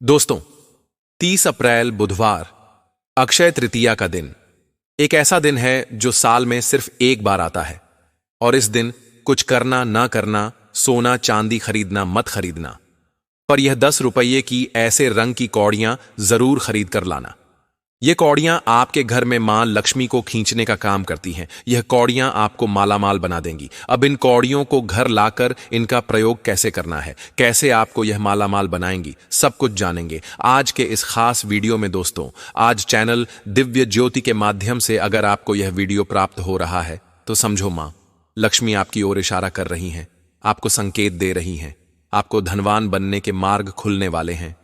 दोस्तों, 30 अप्रैल बुधवार अक्षय तृतीया का दिन एक ऐसा दिन है जो साल में सिर्फ एक बार आता है। और इस दिन कुछ करना ना करना, सोना चांदी खरीदना मत खरीदना, पर यह 10 रुपये की ऐसे रंग की कौड़ियां जरूर खरीद कर लाना। ये कौड़ियां आपके घर में मां लक्ष्मी को खींचने का काम करती हैं। यह कौड़ियां आपको मालामाल बना देंगी। अब इन कौड़ियों को घर लाकर इनका प्रयोग कैसे करना है, कैसे आपको यह मालामाल बनाएंगी, सब कुछ जानेंगे आज के इस खास वीडियो में। दोस्तों, आज चैनल दिव्य ज्योति के माध्यम से अगर आपको यह वीडियो प्राप्त हो रहा है तो समझो मां लक्ष्मी आपकी ओर इशारा कर रही हैं, आपको संकेत दे रही हैं, आपको धनवान बनने के मार्ग खुलने वाले हैं।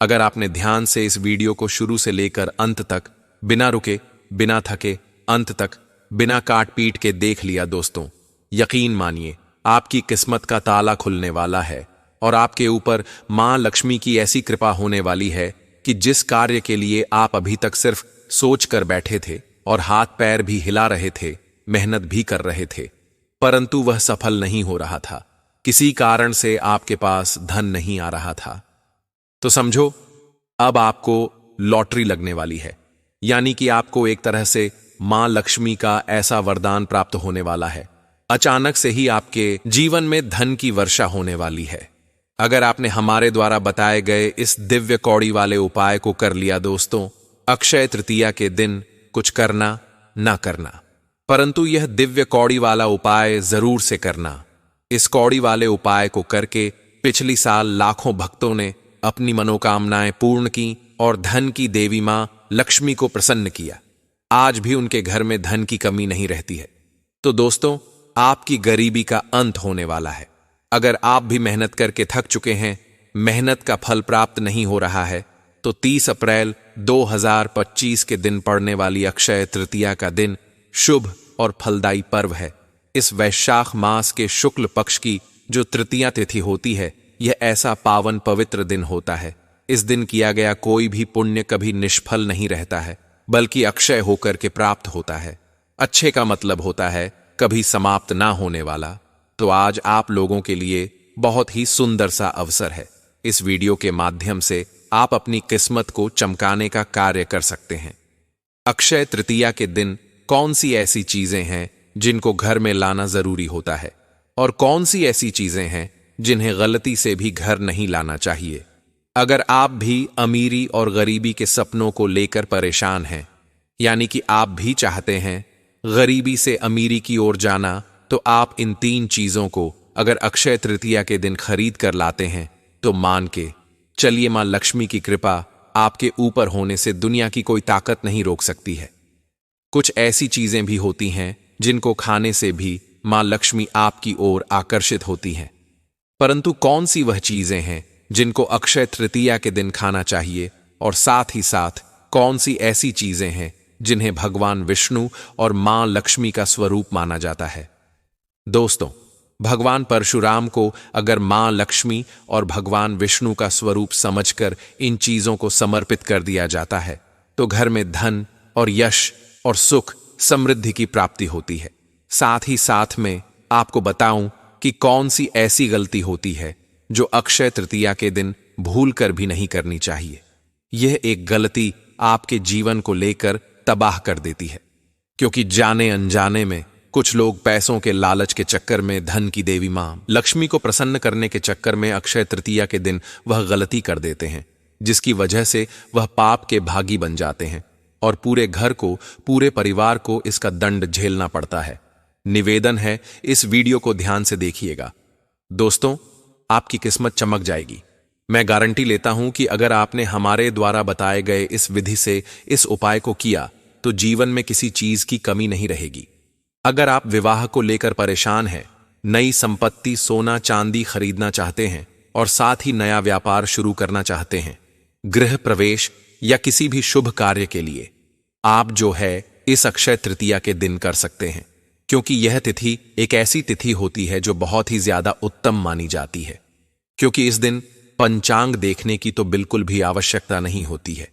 अगर आपने ध्यान से इस वीडियो को शुरू से लेकर अंत तक बिना रुके, बिना थके, अंत तक बिना काट पीट के देख लिया दोस्तों, यकीन मानिए आपकी किस्मत का ताला खुलने वाला है और आपके ऊपर मां लक्ष्मी की ऐसी कृपा होने वाली है कि जिस कार्य के लिए आप अभी तक सिर्फ सोच कर बैठे थे और हाथ पैर भी हिला रहे थे, मेहनत भी कर रहे थे, परंतु वह सफल नहीं हो रहा था। किसी कारण से आपके पास धन नहीं आ रहा था, तो समझो अब आपको लॉटरी लगने वाली है। यानी कि आपको एक तरह से मां लक्ष्मी का ऐसा वरदान प्राप्त होने वाला है। अचानक से ही आपके जीवन में धन की वर्षा होने वाली है। अगर आपने हमारे द्वारा बताए गए इस दिव्य कौड़ी वाले उपाय को कर लिया दोस्तों, अक्षय तृतीया के दिन कुछ करना ना करना, परंतु यह दिव्य कौड़ी वाला उपाय जरूर से करना। इस कौड़ी वाले उपाय को करके पिछली साल लाखों भक्तों ने अपनी मनोकामनाएं पूर्ण की और धन की देवी मां लक्ष्मी को प्रसन्न किया। आज भी उनके घर में धन की कमी नहीं रहती है। तो दोस्तों, आपकी गरीबी का अंत होने वाला है। अगर आप भी मेहनत करके थक चुके हैं, मेहनत का फल प्राप्त नहीं हो रहा है, तो 30 अप्रैल 2025 के दिन पड़ने वाली अक्षय तृतीया का दिन शुभ और फलदायी पर्व है। इस वैशाख मास के शुक्ल पक्ष की जो तृतीया तिथि होती है, यह ऐसा पावन पवित्र दिन होता है। इस दिन किया गया कोई भी पुण्य कभी निष्फल नहीं रहता है, बल्कि अक्षय होकर के प्राप्त होता है। अच्छे का मतलब होता है कभी समाप्त ना होने वाला। तो आज आप लोगों के लिए बहुत ही सुंदर सा अवसर है। इस वीडियो के माध्यम से आप अपनी किस्मत को चमकाने का कार्य कर सकते हैं। अक्षय तृतीया के दिन कौन सी ऐसी चीजें हैं जिनको घर में लाना जरूरी होता है, और कौन सी ऐसी चीजें हैं जिन्हें गलती से भी घर नहीं लाना चाहिए। अगर आप भी अमीरी और गरीबी के सपनों को लेकर परेशान हैं, यानी कि आप भी चाहते हैं गरीबी से अमीरी की ओर जाना, तो आप इन 3 चीजों को अगर अक्षय तृतीया के दिन खरीद कर लाते हैं तो मान के चलिए मां लक्ष्मी की कृपा आपके ऊपर होने से दुनिया की कोई ताकत नहीं रोक सकती है। कुछ ऐसी चीजें भी होती हैं जिनको खाने से भी मां लक्ष्मी आपकी ओर आकर्षित होती हैं, परंतु कौन सी वह चीजें हैं जिनको अक्षय तृतीया के दिन खाना चाहिए, और साथ ही साथ कौन सी ऐसी चीजें हैं जिन्हें भगवान विष्णु और मां लक्ष्मी का स्वरूप माना जाता है। दोस्तों, भगवान परशुराम को अगर मां लक्ष्मी और भगवान विष्णु का स्वरूप समझकर इन चीजों को समर्पित कर दिया जाता है, तो घर में धन और यश और सुख समृद्धि की प्राप्ति होती है। साथ ही साथ में आपको बताऊं कि कौन सी ऐसी गलती होती है जो अक्षय तृतीया के दिन भूल कर भी नहीं करनी चाहिए। यह एक गलती आपके जीवन को लेकर तबाह कर देती है, क्योंकि जाने अनजाने में कुछ लोग पैसों के लालच के चक्कर में धन की देवी मां लक्ष्मी को प्रसन्न करने के चक्कर में अक्षय तृतीया के दिन वह गलती कर देते हैं, जिसकी वजह से वह पाप के भागी बन जाते हैं और पूरे घर को, पूरे परिवार को इसका दंड झेलना पड़ता है। निवेदन है, इस वीडियो को ध्यान से देखिएगा। दोस्तों, आपकी किस्मत चमक जाएगी। मैं गारंटी लेता हूं कि अगर आपने हमारे द्वारा बताए गए इस विधि से इस उपाय को किया तो जीवन में किसी चीज की कमी नहीं रहेगी। अगर आप विवाह को लेकर परेशान हैं, नई संपत्ति, सोना चांदी खरीदना चाहते हैं और साथ ही नया व्यापार शुरू करना चाहते हैं, गृह प्रवेश या किसी भी शुभ कार्य के लिए आप जो है इस अक्षय तृतीया के दिन कर सकते हैं, क्योंकि यह तिथि एक ऐसी तिथि होती है जो बहुत ही ज्यादा उत्तम मानी जाती है। क्योंकि इस दिन पंचांग देखने की तो बिल्कुल भी आवश्यकता नहीं होती है,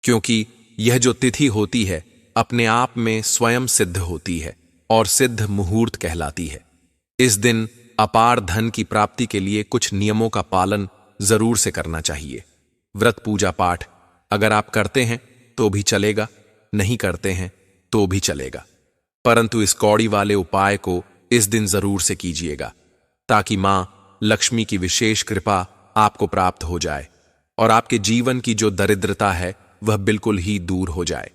क्योंकि यह जो तिथि होती है अपने आप में स्वयं सिद्ध होती है और सिद्ध मुहूर्त कहलाती है। इस दिन अपार धन की प्राप्ति के लिए कुछ नियमों का पालन जरूर से करना चाहिए। व्रत पूजा पाठ अगर आप करते हैं तो भी चलेगा, नहीं करते हैं तो भी चलेगा, परंतु इस कौड़ी वाले उपाय को इस दिन जरूर से कीजिएगा, ताकि मां लक्ष्मी की विशेष कृपा आपको प्राप्त हो जाए और आपके जीवन की जो दरिद्रता है वह बिल्कुल ही दूर हो जाए।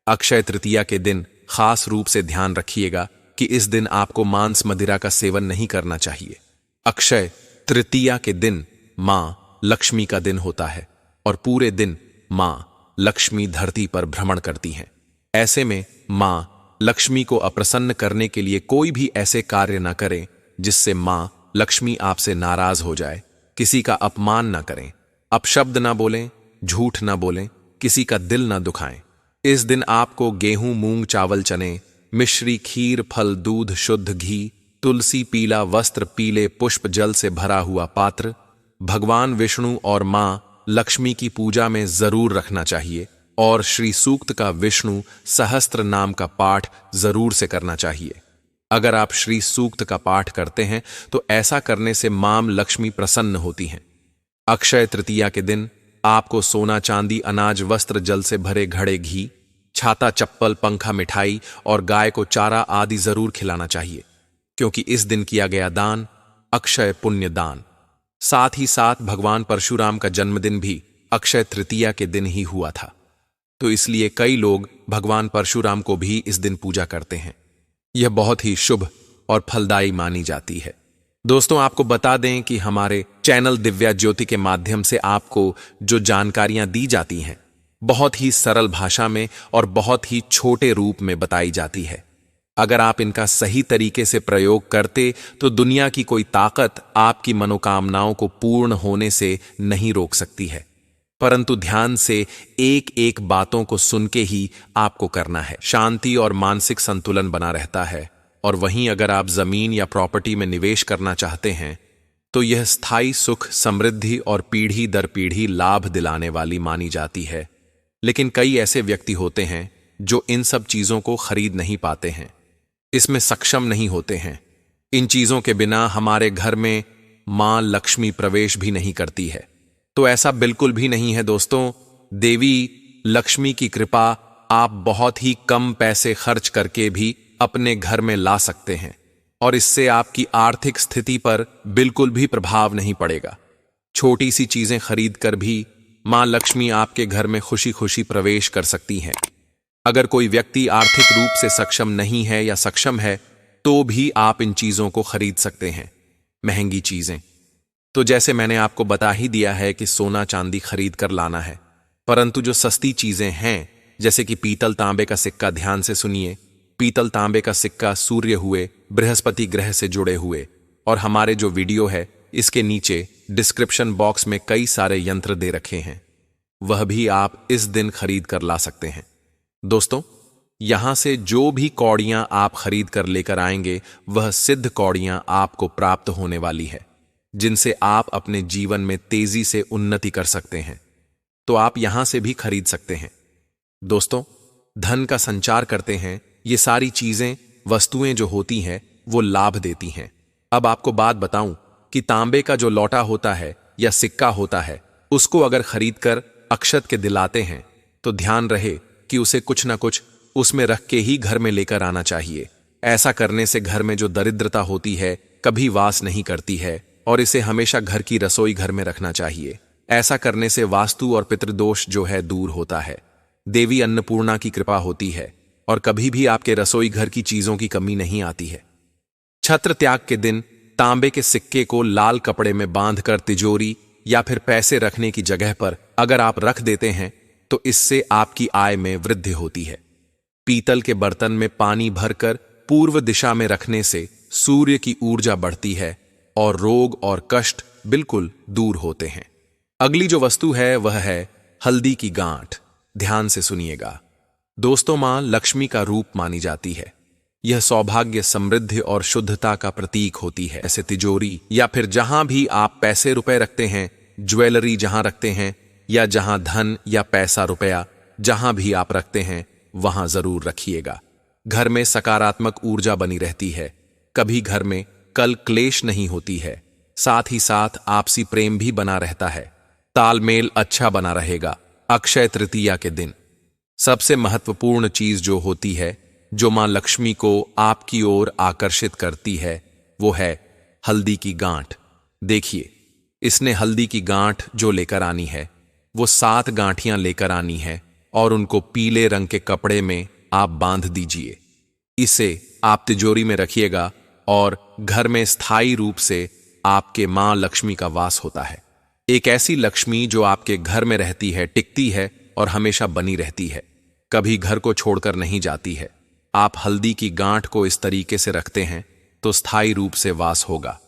अक्षय तृतीया के दिन खास रूप से ध्यान रखिएगा कि इस दिन आपको मांस मदिरा का सेवन नहीं करना चाहिए। अक्षय तृतीया के दिन मां लक्ष्मी का दिन होता है और पूरे दिन मां लक्ष्मी धरती पर भ्रमण करती हैं। ऐसे में मां लक्ष्मी को अप्रसन्न करने के लिए कोई भी ऐसे कार्य न करें जिससे मां लक्ष्मी आपसे नाराज हो जाए। किसी का अपमान न करें, अपशब्द न बोलें, झूठ न बोलें, किसी का दिल न दुखाएं। इस दिन आपको गेहूं, मूंग, चावल, चने, मिश्री, खीर, फल, दूध, शुद्ध घी, तुलसी, पीला वस्त्र, पीले पुष्प, जल से भरा हुआ पात्र भगवान विष्णु और मां लक्ष्मी की पूजा में जरूर रखना चाहिए और श्री सूक्त का विष्णु सहस्त्र नाम का पाठ जरूर से करना चाहिए। अगर आप श्री सूक्त का पाठ करते हैं तो ऐसा करने से मां लक्ष्मी प्रसन्न होती हैं। अक्षय तृतीया के दिन आपको सोना, चांदी, अनाज, वस्त्र, जल से भरे घड़े, घी, छाता, चप्पल, पंखा, मिठाई और गाय को चारा आदि जरूर खिलाना चाहिए, क्योंकि इस दिन किया गया दान अक्षय पुण्य दान। साथ ही साथ भगवान परशुराम का जन्मदिन भी अक्षय तृतीया के दिन ही हुआ था, तो इसलिए कई लोग भगवान परशुराम को भी इस दिन पूजा करते हैं। यह बहुत ही शुभ और फलदायी मानी जाती है। दोस्तों, आपको बता दें कि हमारे चैनल दिव्या ज्योति के माध्यम से आपको जो जानकारियां दी जाती हैं बहुत ही सरल भाषा में और बहुत ही छोटे रूप में बताई जाती है। अगर आप इनका सही तरीके से प्रयोग करते तो दुनिया की कोई ताकत आपकी मनोकामनाओं को पूर्ण होने से नहीं रोक सकती है, परंतु ध्यान से एक एक बातों को सुन के ही आपको करना है। शांति और मानसिक संतुलन बना रहता है। और वहीं अगर आप जमीन या प्रॉपर्टी में निवेश करना चाहते हैं तो यह स्थायी सुख, समृद्धि और पीढ़ी दर पीढ़ी लाभ दिलाने वाली मानी जाती है। लेकिन कई ऐसे व्यक्ति होते हैं जो इन सब चीजों को खरीद नहीं पाते हैं, इसमें सक्षम नहीं होते हैं। इन चीजों के बिना हमारे घर में मां लक्ष्मी प्रवेश भी नहीं करती है। तो ऐसा बिल्कुल भी नहीं है दोस्तों। देवी लक्ष्मी की कृपा आप बहुत ही कम पैसे खर्च करके भी अपने घर में ला सकते हैं और इससे आपकी आर्थिक स्थिति पर बिल्कुल भी प्रभाव नहीं पड़ेगा। छोटी सी चीजें खरीद कर भी मां लक्ष्मी आपके घर में खुशी खुशी प्रवेश कर सकती हैं। अगर कोई व्यक्ति आर्थिक रूप से सक्षम नहीं है या सक्षम है तो भी आप इन चीजों को खरीद सकते हैं, महंगी चीजें। तो जैसे मैंने आपको बता ही दिया है कि सोना चांदी खरीद कर लाना है, परंतु जो सस्ती चीजें हैं जैसे कि पीतल तांबे का सिक्का, ध्यान से सुनिए, पीतल तांबे का सिक्का सूर्य हुए, बृहस्पति ग्रह से जुड़े हुए, और हमारे जो वीडियो है इसके नीचे डिस्क्रिप्शन बॉक्स में कई सारे यंत्र दे रखे हैं, वह भी आप इस दिन खरीद कर ला सकते हैं। दोस्तों, यहां से जो भी कौड़ियां आप खरीद कर लेकर आएंगे वह सिद्ध कौड़ियां आपको प्राप्त होने वाली है, जिनसे आप अपने जीवन में तेजी से उन्नति कर सकते हैं। तो आप यहां से भी खरीद सकते हैं। दोस्तों, धन का संचार करते हैं, ये सारी चीजें, वस्तुएं जो होती हैं वो लाभ देती हैं। अब आपको बात बताऊं कि तांबे का जो लौटा होता है या सिक्का होता है, उसको अगर खरीद कर अक्षत के दिलाते हैं तो ध्यान रहे कि उसे कुछ ना कुछ उसमें रख के ही घर में लेकर आना चाहिए। ऐसा करने से घर में जो दरिद्रता होती है कभी वास नहीं करती है और इसे हमेशा घर की रसोई घर में रखना चाहिए। ऐसा करने से वास्तु और पितृदोष जो है दूर होता है। देवी अन्नपूर्णा की कृपा होती है और कभी भी आपके रसोई घर की चीजों की कमी नहीं आती है। छत्र त्याग के दिन तांबे के सिक्के को लाल कपड़े में बांधकर तिजोरी या फिर पैसे रखने की जगह पर अगर आप रख देते हैं तो इससे आपकी आय में वृद्धि होती है। पीतल के बर्तन में पानी भरकर पूर्व दिशा में रखने से सूर्य की ऊर्जा बढ़ती है और रोग और कष्ट बिल्कुल दूर होते हैं। अगली जो वस्तु है वह है हल्दी की गांठ। ध्यान से सुनिएगा दोस्तों, मां लक्ष्मी का रूप मानी जाती है। यह सौभाग्य, समृद्धि और शुद्धता का प्रतीक होती है। ऐसे तिजोरी या फिर जहां भी आप पैसे रुपए रखते हैं, ज्वेलरी जहां रखते हैं, या जहां धन या पैसा रुपया जहां भी आप रखते हैं वहां जरूर रखिएगा। घर में सकारात्मक ऊर्जा बनी रहती है, कभी घर में कल क्लेश नहीं होती है, साथ ही साथ आपसी प्रेम भी बना रहता है। तालमेल अच्छा बना रहेगा। अक्षय तृतीया के दिन सबसे महत्वपूर्ण चीज जो होती है, जो मां लक्ष्मी को आपकी ओर आकर्षित करती है, वो है हल्दी की गांठ। देखिए, इसने हल्दी की गांठ जो लेकर आनी है, वो 7 गांठियां लेकर आनी है और उनको पीले रंग के कपड़े में आप बांध दीजिए। इसे आप तिजोरी में रखिएगा और घर में स्थायी रूप से आपके मां लक्ष्मी का वास होता है। एक ऐसी लक्ष्मी जो आपके घर में रहती है, टिकती है और हमेशा बनी रहती है, कभी घर को छोड़कर नहीं जाती है। आप हल्दी की गांठ को इस तरीके से रखते हैं तो स्थायी रूप से वास होगा।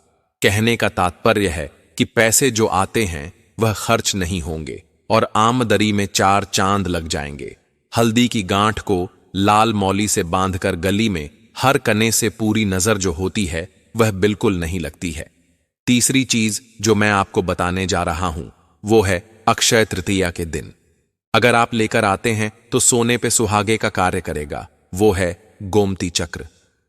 कहने का तात्पर्य है कि पैसे जो आते हैं वह खर्च नहीं होंगे और आमदनी में 4 चांद लग जाएंगे। हल्दी की गांठ को लाल मौली से बांधकर गली में हर कने से पूरी नजर जो होती है वह बिल्कुल नहीं लगती है। तीसरी चीज जो मैं आपको बताने जा रहा हूं वो है अक्षय तृतीया के दिन अगर आप लेकर आते हैं तो सोने पे सुहागे का कार्य करेगा। वो है गोमती चक्र।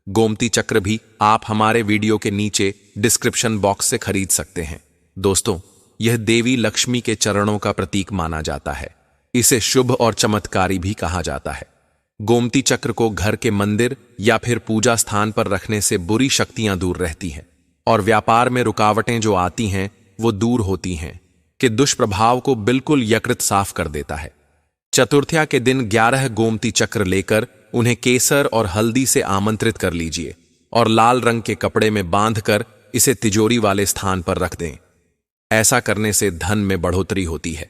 गोमती चक्र भी आप हमारे वीडियो के नीचे डिस्क्रिप्शन बॉक्स से खरीद सकते हैं। दोस्तों, यह देवी लक्ष्मी के चरणों का प्रतीक माना जाता है। इसे शुभ और चमत्कारी भी कहा जाता है। गोमती चक्र को घर के मंदिर या फिर पूजा स्थान पर रखने से बुरी शक्तियां दूर रहती हैं और व्यापार में रुकावटें जो आती हैं वो दूर होती हैं कि दुष्प्रभाव को बिल्कुल यकृत साफ कर देता है। चतुर्थया के दिन 11 गोमती चक्र लेकर उन्हें केसर और हल्दी से आमंत्रित कर लीजिए और लाल रंग के कपड़े में बांधकर इसे तिजोरी वाले स्थान पर रख दें। ऐसा करने से धन में बढ़ोतरी होती है,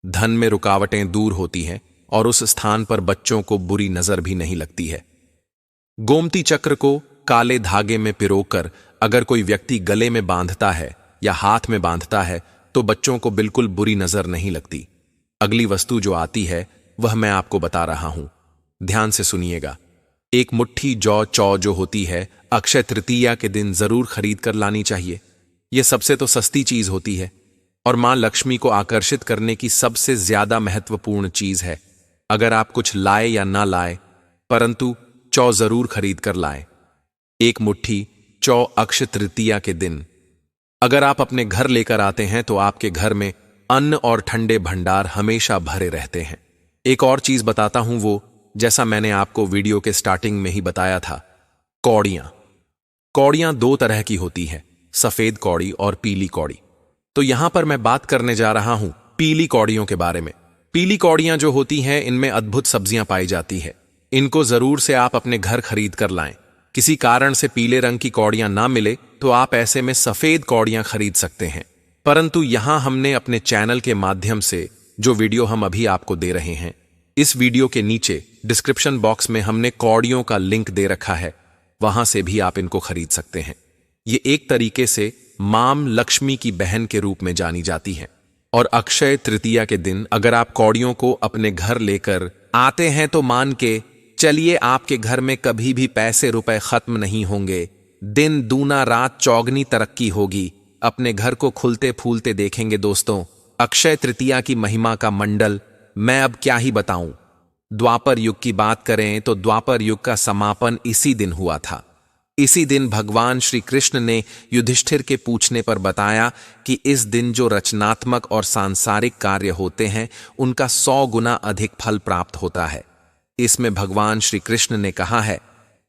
धन में रुकावटें दूर होती हैं और उस स्थान पर बच्चों को बुरी नजर भी नहीं लगती है। गोमती चक्र को काले धागे में पिरोकर अगर कोई व्यक्ति गले में बांधता है या हाथ में बांधता है तो बच्चों को बिल्कुल बुरी नजर नहीं लगती। अगली वस्तु जो आती है वह मैं आपको बता रहा हूं, ध्यान से सुनिएगा। एक मुट्ठी चौ जो होती है अक्षय तृतीया के दिन जरूर खरीद कर लानी चाहिए। यह सबसे तो सस्ती चीज होती है और मां लक्ष्मी को आकर्षित करने की सबसे ज्यादा महत्वपूर्ण चीज है। अगर आप कुछ लाए या ना लाए, परंतु चौ जरूर खरीद कर लाए। एक मुट्ठी चौ अक्षय तृतीया के दिन अगर आप अपने घर लेकर आते हैं तो आपके घर में अन्न और ठंडे भंडार हमेशा भरे रहते हैं। एक और चीज बताता हूं, वो जैसा मैंने आपको वीडियो के स्टार्टिंग में ही बताया था, कौड़ियां 2 तरह की होती हैं, सफेद कौड़ी और पीली कौड़ी। तो यहां पर मैं बात करने जा रहा हूं पीली कौड़ियों के बारे में। पीली कौड़ियां जो होती हैं इनमें अद्भुत सब्जियां पाई जाती है। इनको जरूर से आप अपने घर खरीद कर लाएं। किसी कारण से पीले रंग की कौड़ियां ना मिले तो आप ऐसे में सफेद कौड़ियां खरीद सकते हैं। परंतु यहां हमने अपने चैनल के माध्यम से जो वीडियो हम अभी आपको दे रहे हैं, इस वीडियो के नीचे डिस्क्रिप्शन बॉक्स में हमने कौड़ियों का लिंक दे रखा है, वहां से भी आप इनको खरीद सकते हैं। ये एक तरीके से मां लक्ष्मी की बहन के रूप में जानी जाती हैं। और अक्षय तृतीया के दिन अगर आप कौड़ियों को अपने घर लेकर आते हैं तो मान के चलिए आपके घर में कभी भी पैसे रुपए खत्म नहीं होंगे। दिन दूना रात चौगनी तरक्की होगी। अपने घर को खुलते फूलते देखेंगे। दोस्तों, अक्षय तृतीया की महिमा का मंडल मैं अब क्या ही बताऊं। द्वापर युग की बात करें तो द्वापर युग का समापन इसी दिन हुआ था। इसी दिन भगवान श्री कृष्ण ने युधिष्ठिर के पूछने पर बताया कि इस दिन जो रचनात्मक और सांसारिक कार्य होते हैं उनका 100 गुना अधिक फल प्राप्त होता है। इसमें भगवान श्री कृष्ण ने कहा है,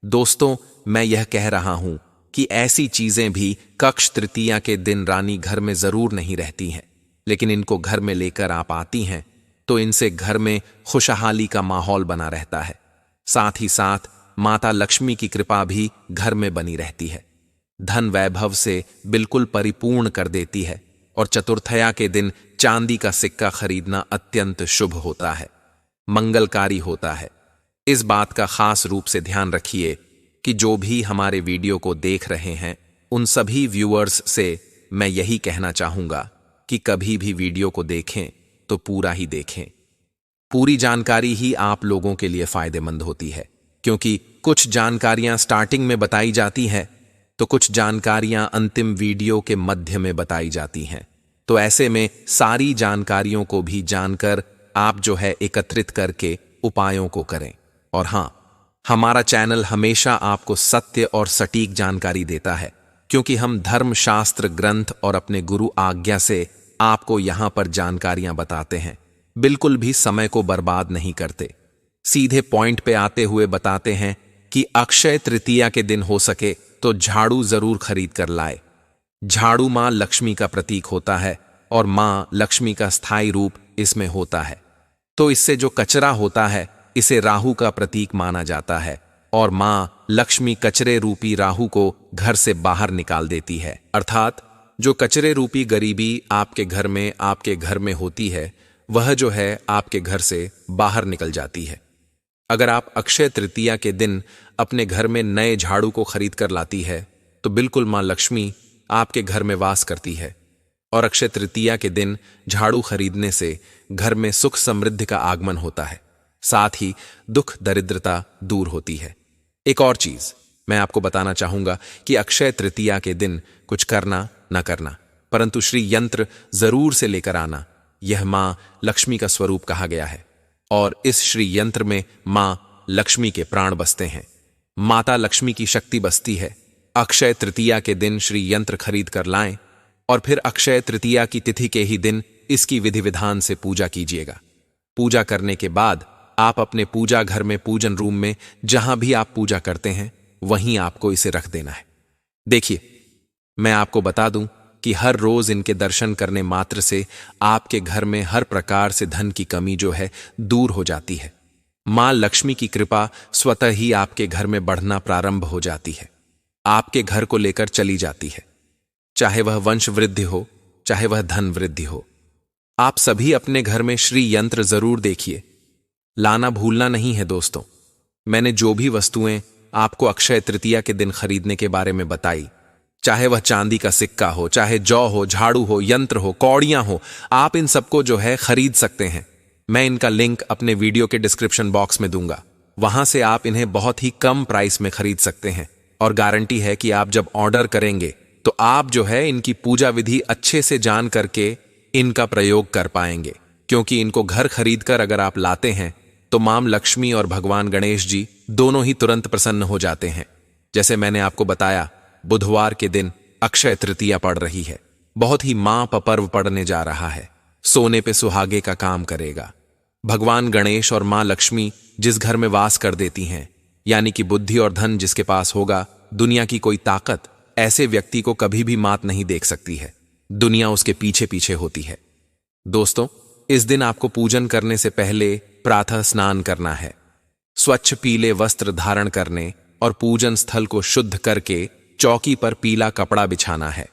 दोस्तों मैं यह कह रहा हूं कि ऐसी चीजें भी कक्ष तृतीया के दिन रानी घर में जरूर नहीं रहती हैं, लेकिन इनको घर में लेकर आप आती हैं तो इनसे घर में खुशहाली का माहौल बना रहता है। साथ ही साथ माता लक्ष्मी की कृपा भी घर में बनी रहती है, धन वैभव से बिल्कुल परिपूर्ण कर देती है। और चतुर्थया के दिन चांदी का सिक्का खरीदना अत्यंत शुभ होता है, मंगलकारी होता है। इस बात का खास रूप से ध्यान रखिए कि जो भी हमारे वीडियो को देख रहे हैं उन सभी व्यूअर्स से मैं यही कहना चाहूंगा कि कभी भी वीडियो को देखें तो पूरा ही देखें। पूरी जानकारी ही आप लोगों के लिए फायदेमंद होती है, क्योंकि कुछ जानकारियां स्टार्टिंग में बताई जाती हैं तो कुछ जानकारियां अंतिम वीडियो के मध्य में बताई जाती हैं। तो ऐसे में सारी जानकारियों को भी जानकर आप जो है एकत्रित करके उपायों को करें। और हां, हमारा चैनल हमेशा आपको सत्य और सटीक जानकारी देता है, क्योंकि हम धर्मशास्त्र ग्रंथ और अपने गुरु आज्ञा से आपको यहां पर जानकारियां बताते हैं। बिल्कुल भी समय को बर्बाद नहीं करते, सीधे पॉइंट पे आते हुए बताते हैं कि अक्षय तृतीया के दिन हो सके तो झाड़ू जरूर खरीद कर लाए। झाड़ू मां लक्ष्मी का प्रतीक होता है और मां लक्ष्मी का स्थायी रूप इसमें होता है। तो इससे जो कचरा होता है इसे राहु का प्रतीक माना जाता है और मां लक्ष्मी कचरे रूपी राहु को घर से बाहर निकाल देती है। अर्थात जो कचरे रूपी गरीबी आपके घर में होती है वह जो है आपके घर से बाहर निकल जाती है। अगर आप अक्षय तृतीया के दिन अपने घर में नए झाड़ू को खरीद कर लाती है तो बिल्कुल मां लक्ष्मी आपके घर में वास करती है और अक्षय तृतीया के दिन झाड़ू खरीदने से घर में सुख समृद्धि का आगमन होता है, साथ ही दुख दरिद्रता दूर होती है। एक और चीज मैं आपको बताना चाहूंगा कि अक्षय तृतीया के दिन कुछ करना न करना, परंतु श्री यंत्र जरूर से लेकर आना, यह मां लक्ष्मी का स्वरूप कहा गया है और इस श्री यंत्र में मां लक्ष्मी के प्राण बसते हैं, माता लक्ष्मी की शक्ति बसती है। अक्षय तृतीया के दिन श्री यंत्र खरीद कर लाएं और फिर अक्षय तृतीया की तिथि के ही दिन इसकी विधि विधान से पूजा कीजिएगा। पूजा करने के बाद आप अपने पूजा घर में पूजन रूम में जहां भी आप पूजा करते हैं वहीं आपको इसे रख देना है। देखिए, मैं आपको बता दूं कि हर रोज इनके दर्शन करने मात्र से आपके घर में हर प्रकार से धन की कमी जो है दूर हो जाती है। मां लक्ष्मी की कृपा स्वतः ही आपके घर में बढ़ना प्रारंभ हो जाती है, आपके घर को लेकर चली जाती है, चाहे वह वंश वृद्धि हो चाहे वह धन वृद्धि हो। आप सभी अपने घर में श्री यंत्र जरूर देखिए, लाना भूलना नहीं है दोस्तों। मैंने जो भी वस्तुएं आपको अक्षय तृतीया के दिन खरीदने के बारे में बताई, चाहे वह चांदी का सिक्का हो, चाहे जौ हो, झाड़ू हो, यंत्र हो, कौड़ियां हो, आप इन सबको जो है खरीद सकते हैं। मैं इनका लिंक अपने वीडियो के डिस्क्रिप्शन बॉक्स में दूंगा, वहां से आप इन्हें बहुत ही कम प्राइस में खरीद सकते हैं और गारंटी है कि आप जब ऑर्डर करेंगे तो आप जो है इनकी पूजा विधि अच्छे से जान करके इनका प्रयोग कर पाएंगे, क्योंकि इनको घर खरीद कर अगर आप लाते हैं तो मां लक्ष्मी और भगवान गणेश जी दोनों ही तुरंत प्रसन्न हो जाते हैं। जैसे मैंने आपको बताया, बुधवार के दिन अक्षय तृतीया पड़ रही है, बहुत ही मां पर्व पड़ने जा रहा है, सोने पे सुहागे का काम करेगा। भगवान गणेश और मां लक्ष्मी जिस घर में वास कर देती हैं, यानी कि बुद्धि और धन जिसके पास होगा, दुनिया की कोई ताकत ऐसे व्यक्ति को कभी भी मात नहीं देख सकती है, दुनिया उसके पीछे पीछे होती है। दोस्तों, इस दिन आपको पूजन करने से पहले प्रातः स्नान करना है, स्वच्छ पीले वस्त्र धारण करने और पूजन स्थल को शुद्ध करके चौकी पर पीला कपड़ा बिछाना है।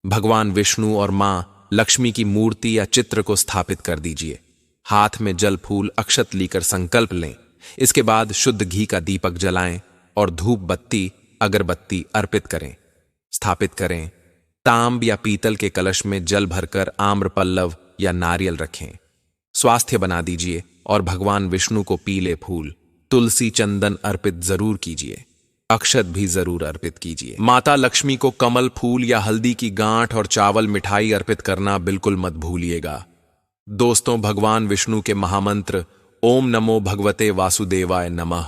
भगवान विष्णु और मां लक्ष्मी की मूर्ति या चित्र को स्थापित कर दीजिए। हाथ में जल फूल अक्षत लेकर संकल्प लें। इसके बाद शुद्ध घी का दीपक जलाएं और धूप बत्ती अगरबत्ती अर्पित करें, स्थापित करें। तांब या पीतल के कलश में जल भरकर आम्र पल्लव या नारियल रखें। स्वास्थ्य बना दीजिए और भगवान विष्णु को पीले फूल, तुलसी, चंदन अर्पित जरूर कीजिए। अक्षत भी जरूर अर्पित कीजिए। माता लक्ष्मी को कमल फूल या हल्दी की गांठ और चावल मिठाई अर्पित करना बिल्कुल मत भूलिएगा। दोस्तों, भगवान विष्णु के महामंत्र ओम नमो भगवते वासुदेवाय नमः,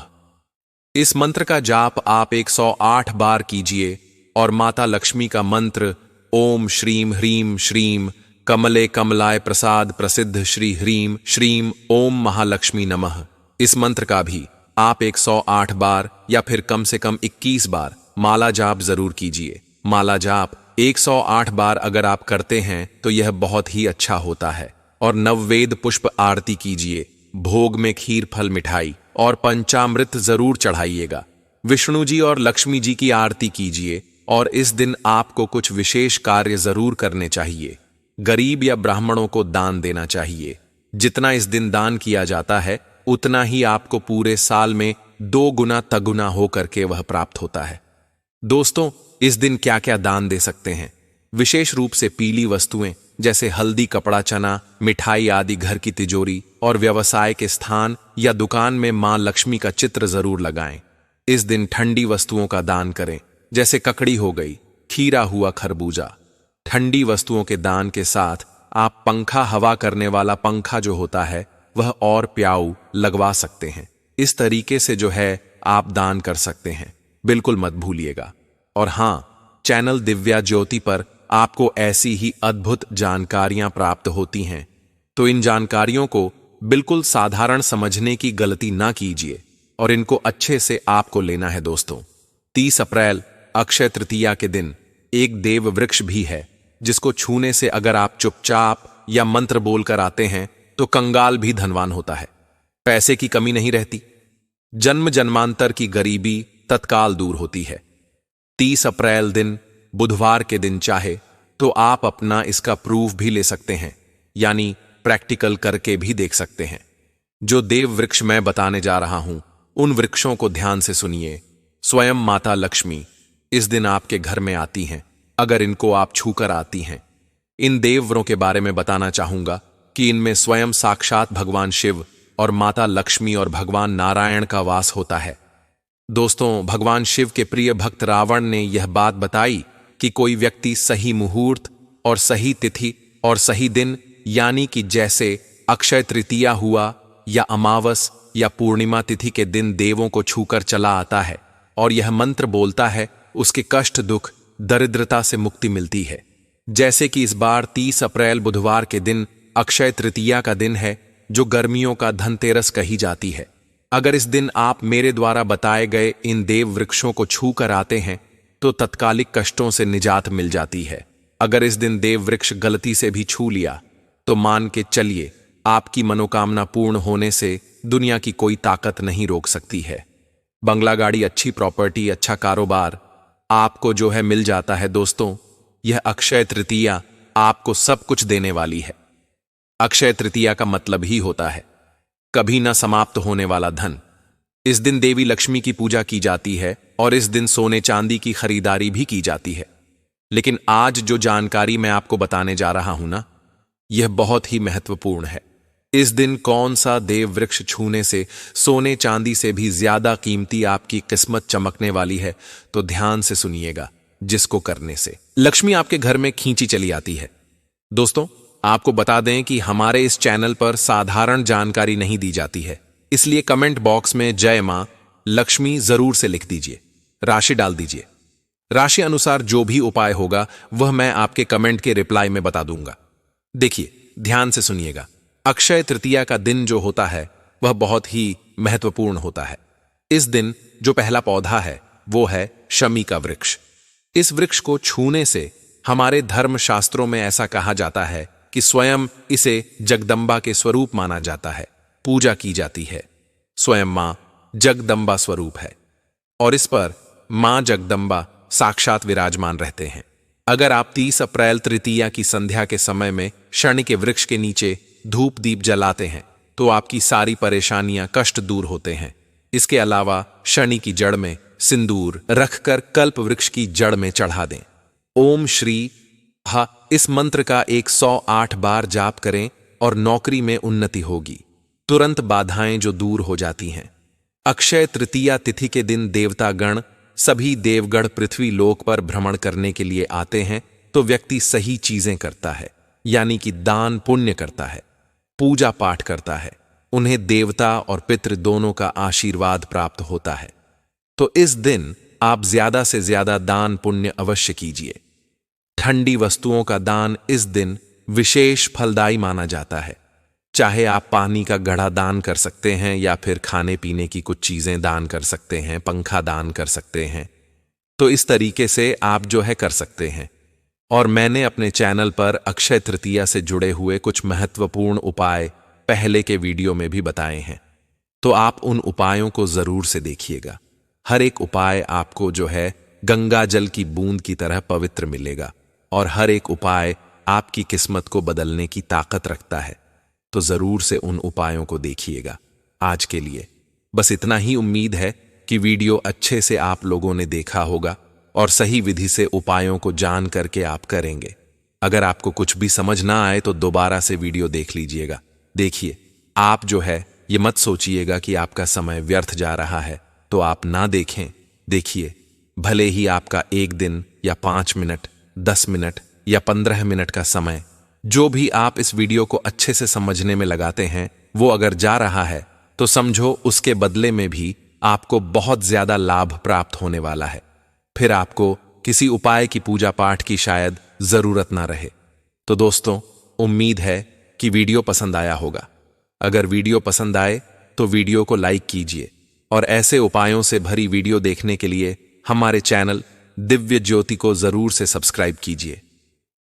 इस मंत्र का जाप आप 108 बार कीजिए और माता लक्ष्मी का मंत्र ओम श्रीम ह्रीम श्रीम कमले कमलाय प्रसाद प्रसिद्ध श्री ह्रीम श्रीम ओम महालक्ष्मी नमः, इस मंत्र का भी आप 108 बार या फिर कम से कम 21 बार माला जाप जरूर कीजिए। माला जाप 108 बार अगर आप करते हैं तो यह बहुत ही अच्छा होता है। और नववेद पुष्प आरती कीजिए, भोग में खीर फल मिठाई और पंचामृत जरूर चढ़ाइएगा। विष्णु जी और लक्ष्मी जी की आरती कीजिए और इस दिन आपको कुछ विशेष कार्य जरूर करने चाहिए। गरीब या ब्राह्मणों को दान देना चाहिए। जितना इस दिन दान किया जाता है उतना ही आपको पूरे साल में 2 गुना तगुना होकर के वह प्राप्त होता है। दोस्तों, इस दिन क्या क्या दान दे सकते हैं? विशेष रूप से पीली वस्तुएं जैसे हल्दी, कपड़ा, चना, मिठाई आदि घर की तिजोरी और व्यवसाय के स्थान या दुकान में मां लक्ष्मी का चित्र जरूर लगाएं। इस दिन ठंडी वस्तुओं का दान करें, जैसे ककड़ी हो गई, खीरा हुआ, खरबूजा। ठंडी वस्तुओं के दान के साथ आप पंखा, हवा करने वाला पंखा जो होता है वह और प्याऊ लगवा सकते हैं। इस तरीके से जो है आप दान कर सकते हैं, बिल्कुल मत भूलिएगा। और हां, चैनल दिव्या ज्योति पर आपको ऐसी ही अद्भुत जानकारियां प्राप्त होती हैं। तो इन जानकारियों को बिल्कुल साधारण समझने की गलती ना कीजिए और इनको अच्छे से आपको लेना है दोस्तों। 30 अप्रैल अक्षय तृतीया के दिन एक देव वृक्ष भी है जिसको छूने से अगर आप चुपचाप या मंत्र बोलकर आते हैं तो कंगाल भी धनवान होता है, पैसे की कमी नहीं रहती, जन्म जन्मांतर की गरीबी तत्काल दूर होती है। 30 अप्रैल दिन बुधवार के दिन चाहे तो आप अपना इसका प्रूफ भी ले सकते हैं, यानी प्रैक्टिकल करके भी देख सकते हैं। जो देव वृक्ष मैं बताने जा रहा हूं उन वृक्षों को ध्यान से सुनिए। स्वयं माता लक्ष्मी इस दिन आपके घर में आती हैं अगर इनको आप छूकर आती हैं। इन देववरों के बारे में बताना चाहूंगा कि इनमें स्वयं साक्षात भगवान शिव और माता लक्ष्मी और भगवान नारायण का वास होता है। दोस्तों, भगवान शिव के प्रिय भक्त रावण ने यह बात बताई कि कोई व्यक्ति सही मुहूर्त और सही तिथि और सही दिन, यानी कि जैसे अक्षय तृतीया हुआ या अमावस या पूर्णिमा तिथि के दिन देवों को छूकर चला आता है और यह मंत्र बोलता है, उसके कष्ट दुख दरिद्रता से मुक्ति मिलती है। जैसे कि इस बार 30 अप्रैल बुधवार के दिन अक्षय तृतीया का दिन है जो गर्मियों का धनतेरस कही जाती है। अगर इस दिन आप मेरे द्वारा बताए गए इन देव वृक्षों को छू कर आते हैं तो तत्कालिक कष्टों से निजात मिल जाती है। अगर इस दिन देव वृक्ष गलती से भी छू लिया तो मान के चलिए आपकी मनोकामना पूर्ण होने से दुनिया की कोई ताकत नहीं रोक सकती है। बंगला गाड़ी, अच्छी प्रॉपर्टी, अच्छा कारोबार आपको जो है मिल जाता है। दोस्तों, यह अक्षय तृतीया आपको सब कुछ देने वाली है। अक्षय तृतीया का मतलब ही होता है कभी न समाप्त होने वाला धन। इस दिन देवी लक्ष्मी की पूजा की जाती है और इस दिन सोने चांदी की खरीदारी भी की जाती है। लेकिन आज जो जानकारी मैं आपको बताने जा रहा हूं ना, यह बहुत ही महत्वपूर्ण है। इस दिन कौन सा देव वृक्ष छूने से सोने चांदी से भी ज्यादा कीमती आपकी किस्मत चमकने वाली है, तो ध्यान से सुनिएगा। जिसको करने से लक्ष्मी आपके घर में खींची चली आती है। दोस्तों, आपको बता दें कि हमारे इस चैनल पर साधारण जानकारी नहीं दी जाती है, इसलिए कमेंट बॉक्स में जय मां लक्ष्मी जरूर से लिख दीजिए, राशि डाल दीजिए। राशि अनुसार जो भी उपाय होगा वह मैं आपके कमेंट के रिप्लाई में बता दूंगा। देखिए, ध्यान से सुनिएगा। अक्षय तृतीया का दिन जो होता है वह बहुत ही महत्वपूर्ण होता है। इस दिन जो पहला पौधा है वो है शमी का वृक्ष। इस वृक्ष को छूने से हमारे धर्म शास्त्रों में ऐसा कहा जाता है कि स्वयं इसे जगदम्बा के स्वरूप माना जाता है, पूजा की जाती है। स्वयं मां जगदम्बा स्वरूप है और इस पर मां जगदम्बा साक्षात विराजमान रहते हैं। अगर आप 30 अप्रैल तृतीया की संध्या के समय में शनि के वृक्ष के नीचे धूप दीप जलाते हैं तो आपकी सारी परेशानियां, कष्ट दूर होते हैं। इसके अलावा शनि की जड़ में सिंदूर रखकर कल्प वृक्ष की जड़ में चढ़ा दें। ओम श्री हा इस मंत्र का 108 बार जाप करें और नौकरी में उन्नति होगी। तुरंत बाधाएं जो दूर हो जाती हैं। अक्षय तृतीया तिथि के दिन देवता गण सभी देवगढ़ पृथ्वी लोक पर भ्रमण करने के लिए आते हैं, तो व्यक्ति सही चीजें करता है, यानी कि दान पुण्य करता है, पूजा पाठ करता है, उन्हें देवता और पितृ दोनों का आशीर्वाद प्राप्त होता है। तो इस दिन आप ज्यादा से ज्यादा दान पुण्य अवश्य कीजिए। ठंडी वस्तुओं का दान इस दिन विशेष फलदायी माना जाता है। चाहे आप पानी का घड़ा दान कर सकते हैं या फिर खाने पीने की कुछ चीजें दान कर सकते हैं, पंखा दान कर सकते हैं, तो इस तरीके से आप जो है कर सकते हैं। और मैंने अपने चैनल पर अक्षय तृतीया से जुड़े हुए कुछ महत्वपूर्ण उपाय पहले के वीडियो में भी बताए हैं, तो आप उन उपायों को जरूर से देखिएगा। हर एक उपाय आपको जो है गंगा जल की बूंद की तरह पवित्र मिलेगा और हर एक उपाय आपकी किस्मत को बदलने की ताकत रखता है, तो जरूर से उन उपायों को देखिएगा। आज के लिए बस इतना ही। उम्मीद है कि वीडियो अच्छे से आप लोगों ने देखा होगा और सही विधि से उपायों को जान करके आप करेंगे। अगर आपको कुछ भी समझ ना आए तो दोबारा से वीडियो देख लीजिएगा। देखिए, आप जो है ये मत सोचिएगा कि आपका समय व्यर्थ जा रहा है, तो आप ना देखें। देखिए, भले ही आपका 1 दिन या 5 मिनट, 10 मिनट या 15 मिनट का समय, जो भी आप इस वीडियो को अच्छे से समझने में लगाते हैं, वो अगर जा रहा है तो समझो उसके बदले में भी आपको बहुत ज्यादा लाभ प्राप्त होने वाला है। फिर आपको किसी उपाय की पूजा पाठ की शायद जरूरत ना रहे। तो दोस्तों, उम्मीद है कि वीडियो पसंद आया होगा। अगर वीडियो पसंद आए तो वीडियो को लाइक कीजिए और ऐसे उपायों से भरी वीडियो देखने के लिए हमारे चैनल दिव्य ज्योति को जरूर से सब्सक्राइब कीजिए।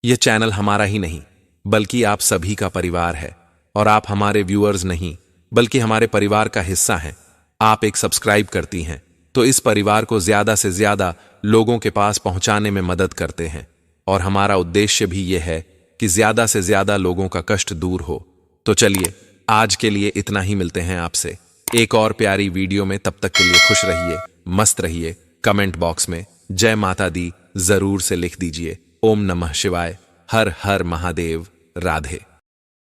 यह चैनल हमारा ही नहीं बल्कि आप सभी का परिवार है और आप हमारे व्यूअर्स नहीं बल्कि हमारे परिवार का हिस्सा हैं। आप एक सब्सक्राइब करती हैं तो इस परिवार को ज्यादा से ज्यादा लोगों के पास पहुंचाने में मदद करते हैं और हमारा उद्देश्य भी यह है कि ज्यादा से ज्यादा लोगों का कष्ट दूर हो। तो चलिए, आज के लिए इतना ही। मिलते हैं आपसे एक और प्यारी वीडियो में। तब तक के लिए खुश रहिए, मस्त रहिए। कमेंट बॉक्स में जय माता दी जरूर से लिख दीजिए। ओम नमः शिवाय, हर हर महादेव, राधे।